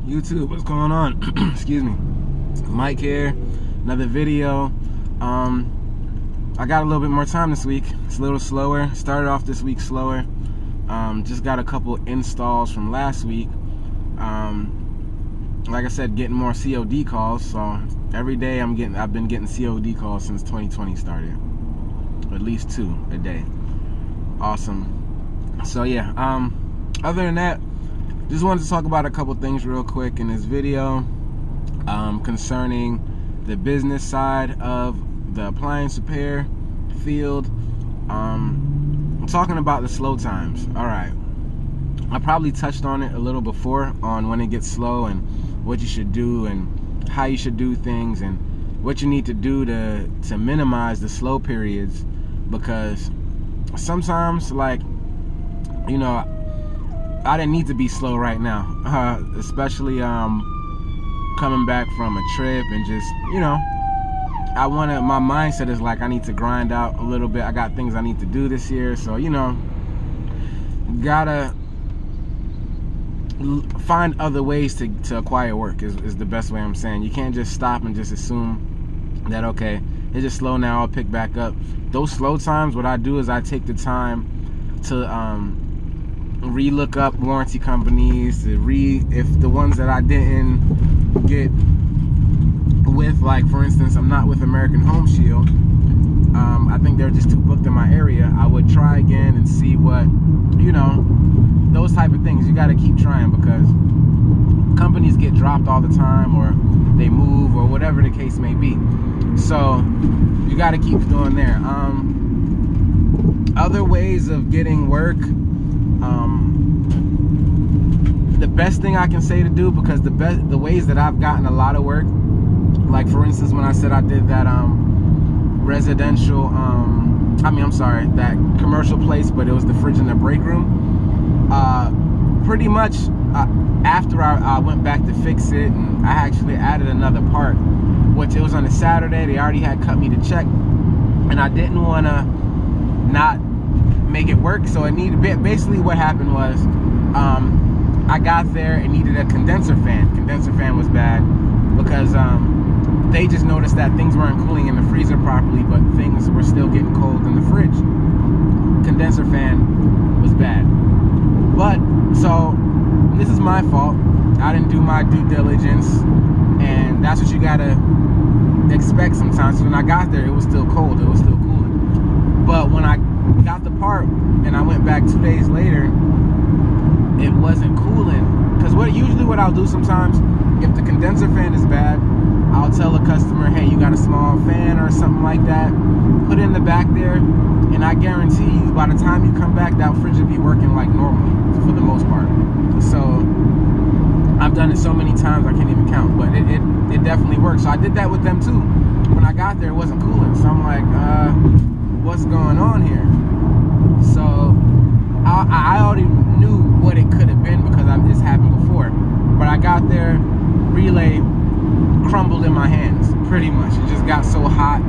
YouTube, what's going on? Excuse me. Mike here, another video. I got a little bit more time this week. It's a little slower. Started off this week slower. Just got a couple installs from last week. Like I said, getting more COD calls. So every day I've been getting COD calls since 2020 started. At least 2 a day. Awesome. So yeah. Other than that, just wanted to talk about a couple things real quick in this video concerning the business side of the appliance repair field. I'm talking about the slow times. Alright, I probably touched on it a little before on when it gets slow and what you should do and how you should do things and what you need to do to minimize the slow periods, because sometimes, like, you know, I didn't need to be slow right now, especially coming back from a trip and just, you know, my mindset is like I need to grind out a little bit. I got things I need to do this year, so, you know, gotta find other ways to acquire work is the best way I'm saying. You can't just stop and just assume that, okay, it's just slow now, I'll pick back up. Those slow times, what I do is I take the time to re-look up warranty companies, if the ones that I didn't get with, like for instance, I'm not with American Home Shield. I think they're just too booked in my area. I would try again and see what, you know, those type of things. You got to keep trying, because companies get dropped all the time, or they move, or whatever the case may be. So you got to keep doing there. Other ways of getting work. The best thing I can say to do, because the ways that I've gotten a lot of work, like for instance when I said I did that residential, that commercial place, but it was the fridge in the break room. Pretty much after I went back to fix it, and I actually added another part, which it was on a Saturday. They already had cut me the check, and I didn't want to not make it work, so it needed, basically what happened was I got there and needed a condenser fan. Condenser fan was bad because they just noticed that things weren't cooling in the freezer properly, but things were still getting cold in the fridge. Condenser fan was bad. But so this is my fault. I didn't do my due diligence, and that's what you gotta expect sometimes. So when I got there, it was still cold, it was still cooling. But when I got the part and I went back 2 days later, it wasn't cooling. Because what I'll do sometimes, if the condenser fan is bad, I'll tell a customer, hey, you got a small fan or something like that, put it in the back there, and I guarantee you by the time you come back, that fridge will be working like normal for the most part. So I've done it so many times I can't even count, but it definitely works. So I did that with them too. When I got there, it wasn't cooling, so I'm like, what's going on here? So I already knew what it could have been, because this happened before. But I got there, relay crumbled in my hands, pretty much. It just got so hot,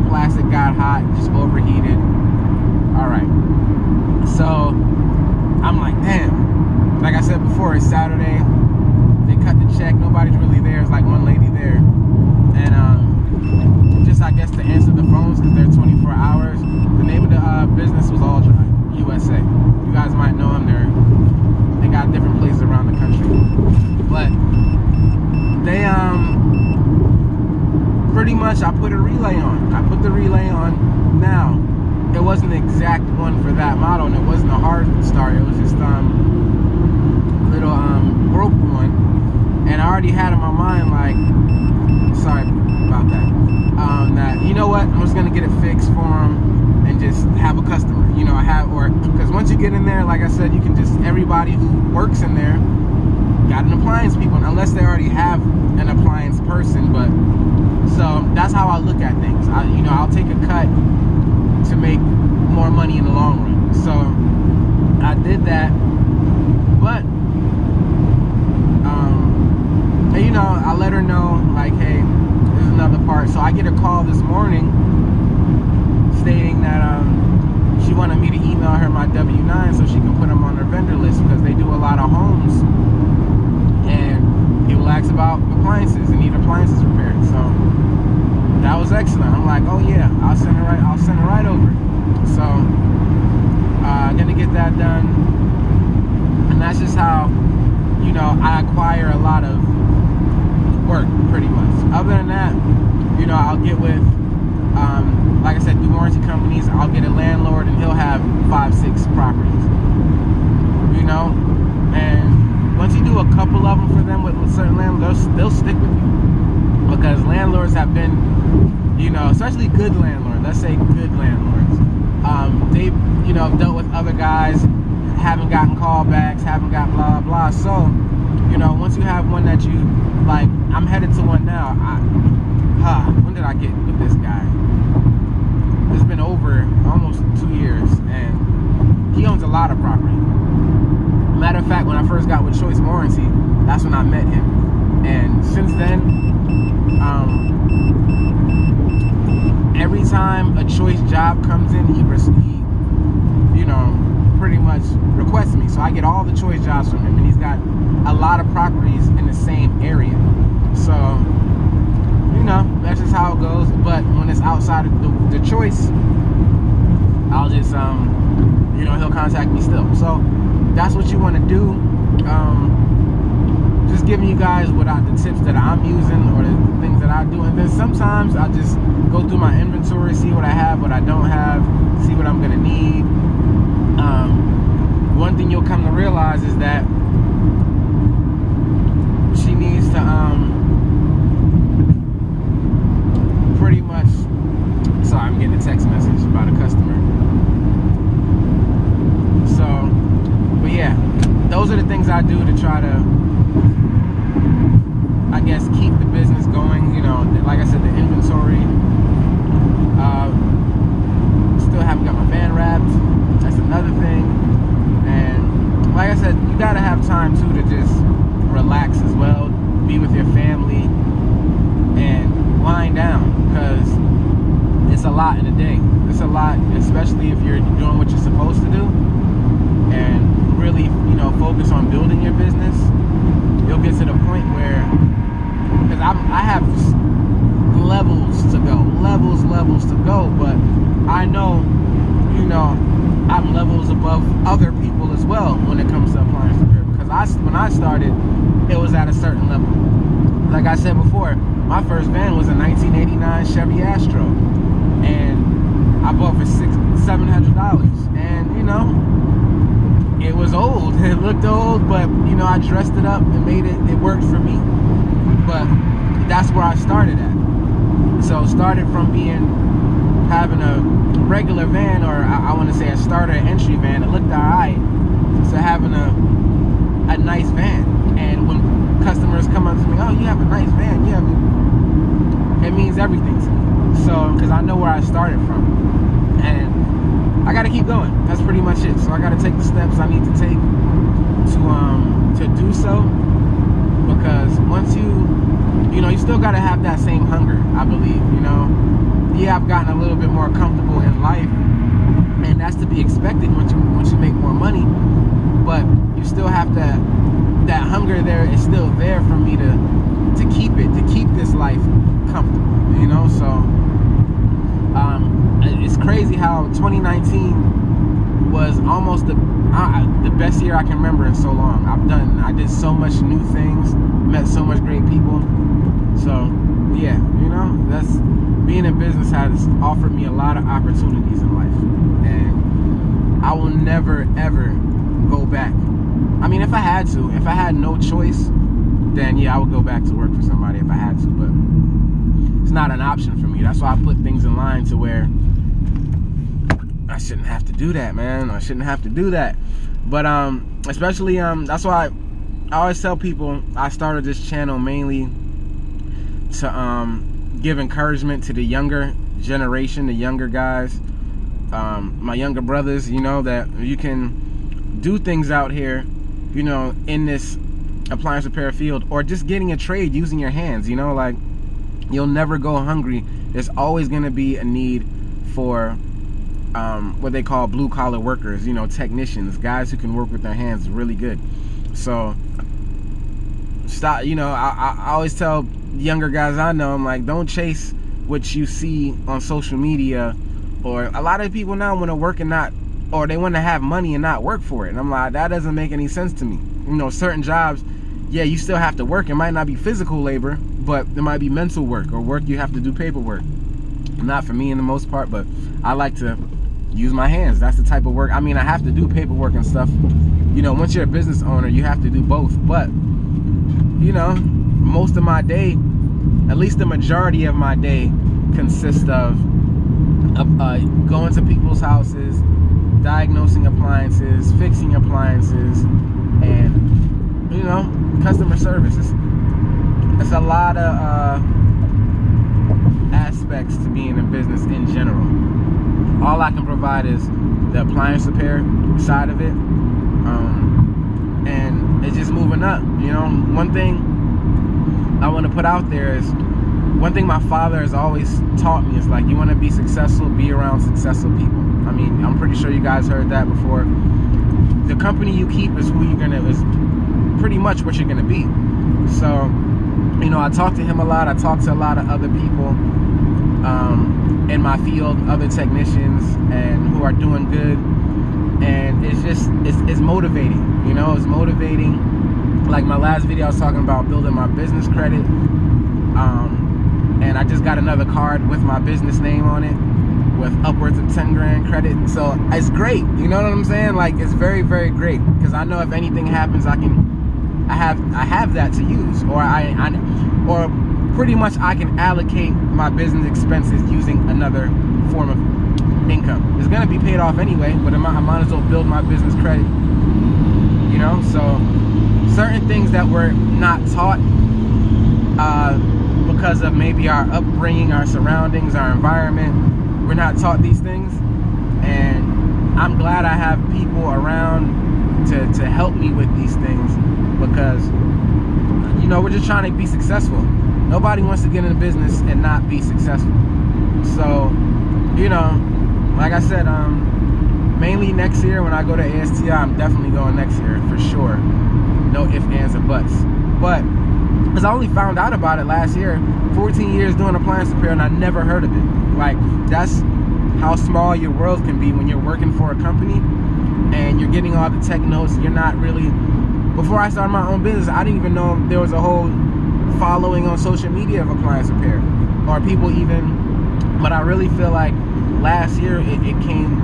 plastic got hot, just overheated. Alright, so I'm like, damn. Like I said before, it's Saturday, they cut the check, nobody's really there. It's like one lady there, and just, I guess, to answer the phones, because they're 24 hours. The name of the business was All Dry USA. You guys might know them. They got different places around the country, but they pretty much, I put a relay on. I put the relay on. Now, it wasn't the exact one for that model, and it wasn't a hard start. It was just little broke one, and I already had in my mind, like, sorry about that, that, you know what, I'm just gonna get it fixed for them and just have a customer, you know, because once you get in there, like I said, you can just, everybody who works in there got an appliance people, unless they already have an appliance person. But so that's how I look at things. I'll take a cut to make more money in the long run. So I did that, but I let her know, like, hey, there's another part. So I get a call this morning stating that she wanted me to email her my W-9 so she can put them on her vendor list, because they do a lot of homes, and appliances and need appliances repaired. So that was excellent. I'm like, oh yeah, I'll send it right over. So gonna get that done. And that's just how, you know, I acquire a lot of work, pretty much. Other than that, you know, I'll get with, like I said, through warranty companies, I'll get a landlord and he'll have 5-6 properties, you know, and once you do a couple of them for them with certain landlords, they'll stick with you, because landlords have been, you know, especially good landlords, let's say good landlords, they've, you know, dealt with other guys, haven't gotten callbacks, haven't got blah blah. So, you know, once you have one that you like, I'm headed to one now. When did I get with this guy? It's been over almost 2 years, and he owns a lot of property. Matter of fact, when I first got with Choice Warranty, that's when I met him, and since then, every time a Choice job comes in, he you know, pretty much requests me. So I get all the Choice jobs from him, and he's got a lot of properties in the same area. So, you know, that's just how it goes. But when it's outside of the Choice, I'll just, you know, he'll contact me still. So that's what you want to do. Just giving you guys the tips that I'm using, or the things that I do. And then sometimes I just go through my inventory, see what I have, what I don't have, see what I'm going to need. One thing you'll come to realize is that she needs to pretty much, sorry, I'm getting a text message about a customer. So, but yeah, those are the things I do to try to, I guess, keep the business going. You know, like I said, the inventory, still haven't got my van wrapped. That's another thing. And like I said, you gotta have time too to just relax as well, be with your family, and wind down, because it's a lot in a day. It's a lot, especially if you're doing what you're supposed to do, and really, you know, focus on building your business. You'll get to the point where, because I have levels to go, but I know, you know, I'm levels above other people as well when it comes to appliance repair, because when I started, it was at a certain level. Like I said before, my first van was a 1989 Chevy Astro, and I bought for $700, and you know, it was old. It looked old, but you know, I dressed it up and made it worked for me. But that's where I started at. So started from having a regular van, or I want to say a starter entry van that looked alright, to having a nice van. And when customers come up to me, oh, you have a nice van, it means everything to me. So, because I know where I started from, and I got to keep going. That's pretty much it. So I got to take the steps I need to take to do so, because once you know, you still got to have that same hunger, I believe. You know, yeah, I've gotten a little bit more comfortable in life, and that's to be expected once you make more money, but you still have that hunger there is still there for me to keep this life comfortable, you know. So it's crazy how 2019 was almost the best year I can remember in so long. I did so much new things, met so much great people. So yeah, you know, that's, being in business has offered me a lot of opportunities in life, and I will never ever go back. I mean, if I had no choice, then yeah, I would go back to work for somebody if I had to, but it's not an option for me. That's why I put things in line to where I shouldn't have to do that, man. I shouldn't have to do that. But especially that's why I always tell people I started this channel mainly to give encouragement to the younger generation, the younger guys, my younger brothers, you know, that you can do things out here, you know, in this appliance repair field, or just getting a trade using your hands, you know, like, you'll never go hungry. There's always going to be a need for what they call blue collar workers, you know, technicians, guys who can work with their hands really good. So stop. I always tell younger guys I know, I'm like, don't chase what you see on social media. Or a lot of people now want to work and not, or they want to have money and not work for it. And I'm like, that doesn't make any sense to me. Certain jobs, yeah, you still have to work. It might not be physical labor, but it might be mental work or work you have to do paperwork. Not for me in the most part, but I like to use my hands. That's the type of work. I mean, I have to do paperwork and stuff. Once you're a business owner, you have to do both. But, most of my day, at least the majority of my day, consists of going to people's houses, diagnosing appliances, fixing appliances, and customer service. It's a lot of aspects to being in business in general. All I can provide is the appliance repair side of it, and it's just moving up. One thing I want to put out there is, one thing my father has always taught me is, like, you want to be successful, be around successful people. I mean, I'm pretty sure you guys heard that before. The company you keep is is pretty much what you're gonna be. So, I talk to him a lot. I talk to a lot of other people in my field, other technicians, and who are doing good. And it's motivating. It's motivating. Like my last video, I was talking about building my business credit. And I just got another card with my business name on it, with upwards of 10 grand credit. So it's great. You know what I'm saying? Like, it's very, very great, because I know if anything happens, I have that to use, or or pretty much I can allocate my business expenses using another form of income. It's gonna be paid off anyway, but I might as well build my business credit. So certain things that we're not taught, because of maybe our upbringing, our surroundings, our environment, we're not taught these things. And I'm glad I have people around to help me with these things, because we're just trying to be successful. Nobody wants to get into business and not be successful. So like I said, mainly next year when I go to ASTI, I'm definitely going next year for sure. No ifs, ands, or buts. But because I only found out about it last year, 14 years doing appliance repair, and I never heard of it. Like, that's how small your world can be when you're working for a company and you're getting all the tech notes. You're not really, before I started my own business, I didn't even know there was a whole following on social media of appliance repair, or people even, but I really feel like last year it came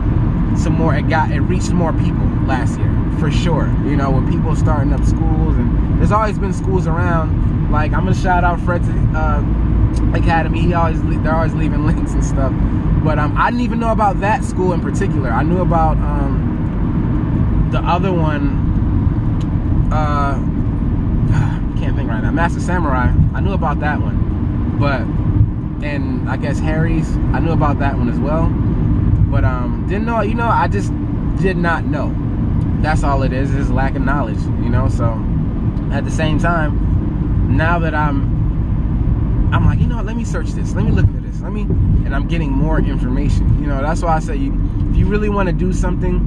some more, it reached more people last year, for sure. With people starting up schools, and there's always been schools around. Like, I'm gonna shout out Fred's Academy. They're always leaving links and stuff. But I didn't even know about that school in particular. I knew about the other one. Can't think right now. Master Samurai. I knew about that one, and I guess Harry's. I knew about that one as well. But didn't know. I just did not know. That's all it is. It's lack of knowledge. So at the same time, now that I'm like, let me search this, let me look into this, and I'm getting more information. That's why I say, if you really want to do something,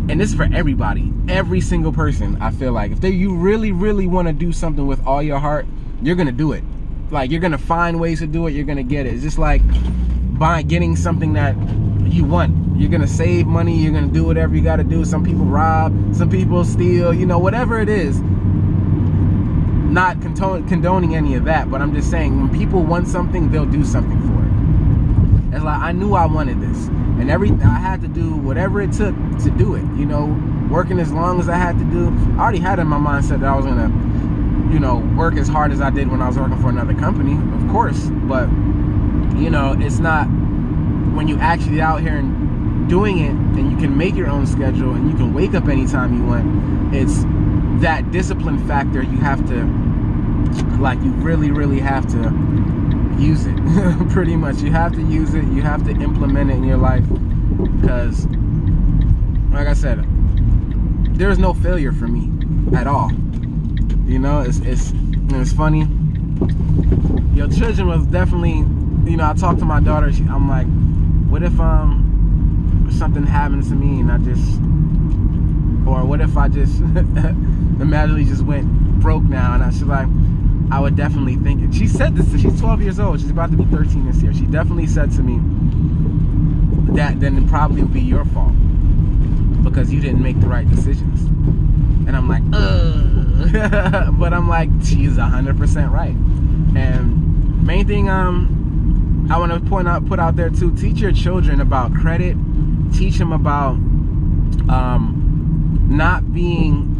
and this is for everybody, every single person, I feel like, if you really, really want to do something with all your heart, you're gonna do it. Like, you're gonna find ways to do it. You're gonna get it. It's just like getting something that you want. You're gonna save money. You're gonna do whatever you gotta do. Some people rob, some people steal, whatever it is. Not condoning any of that, but I'm just saying, when people want something, they'll do something for it. It's like, I knew I wanted this, and I had to do whatever it took to do it. Working as long as I had to do. I already had in my mindset that I was gonna, work as hard as I did when I was working for another company, of course. But it's not, when you actually out here and doing it, and you can make your own schedule, and you can wake up anytime you want. It's that discipline factor. You have to, you really, really have to use it. Pretty much, you have to use it. You have to implement it in your life, because, like I said, there is no failure for me at all. It's funny. Your children was definitely, I talked to my daughter. I'm like, what if something happens to me and or what if I just imagine just went broke like, I would definitely think, she said this, she's 12 years old, she's about to be 13 this year. She definitely said to me that then it probably would be your fault because you didn't make the right decisions. And I'm like, ugh. But I'm like, she's 100% right. And main thing I want to put out there too, teach your children about credit. Teach them about not being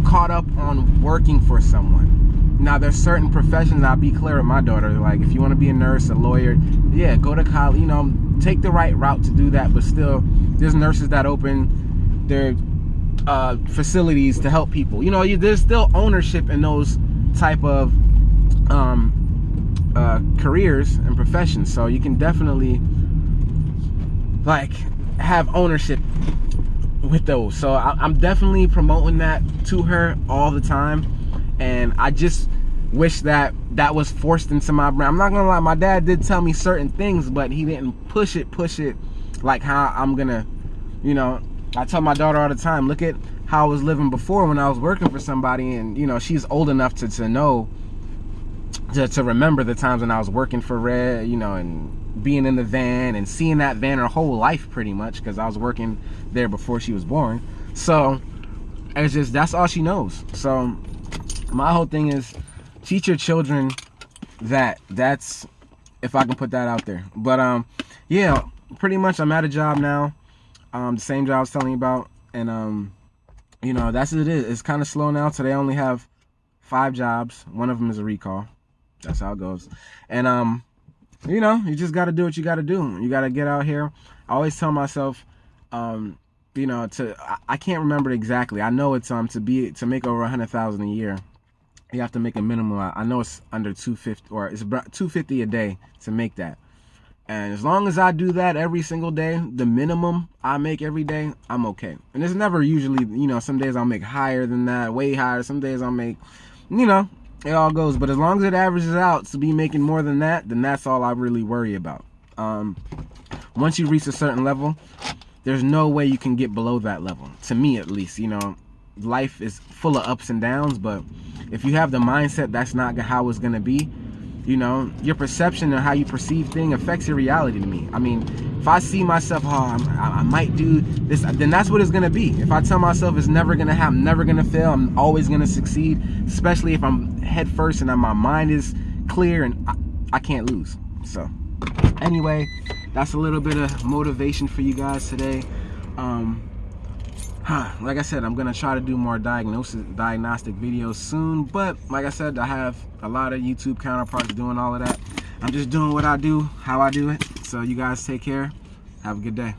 caught up on working for someone. Now, there's certain professions, I'll be clear with my daughter, like if you want to be a nurse, a lawyer, yeah, go to college, you know, take the right route to do that. But still, there's nurses that open their facilities to help people. You know, there's still ownership in those type of careers and professions. So you can definitely like have ownership with those. So I'm definitely promoting that to her all the time. And I just wish that was forced into my brain. I'm not gonna lie, my dad did tell me certain things, but he didn't push it like how I'm gonna, you know. I tell my daughter all the time, look at how I was living before when I was working for somebody, and you know, she's old enough to know, to remember the times when I was working for Red, you know, and being in the van and seeing that van her whole life pretty much, because I was working there before she was born. So it's just, that's all she knows. So my whole thing is teach your children that's, if I can put that out there. But yeah, pretty much I'm at a job now, the same job I was telling you about, and you know, that's what it is. It's kind of slow now. Today I only have 5 jobs. One of them is a recall. That's how it goes. And you know, you just got to do what you got to do. You got to get out here. I always tell myself, you know, I can't remember exactly. I know it's to make over 100,000 a year, you have to make a minimum. I know it's under 250, or it's about 250 a day to make that. And as long as I do that every single day, the minimum I make every day, I'm okay. And it's never usually, you know, some days I'll make higher than that, way higher. Some days I'll make, you know, it all goes. But as long as it averages out to be making more than that, then that's all I really worry about. Once you reach a certain level, there's no way you can get below that level. To me, at least, you know, life is full of ups and downs, but if you have the mindset that's not how it's gonna be, you know, your perception and how you perceive things affects your reality to me. I mean, if I see myself, I might do this, then that's what it's gonna be. If I tell myself it's never gonna happen, I'm never gonna fail, I'm always gonna succeed, especially if I'm head first and my mind is clear and I can't lose. So anyway, that's a little bit of motivation for you guys today. Like I said, I'm gonna try to do more diagnostic videos soon, but like I said, I have a lot of YouTube counterparts doing all of that. I'm just doing what I do, how I do it. So you guys take care. Have a good day.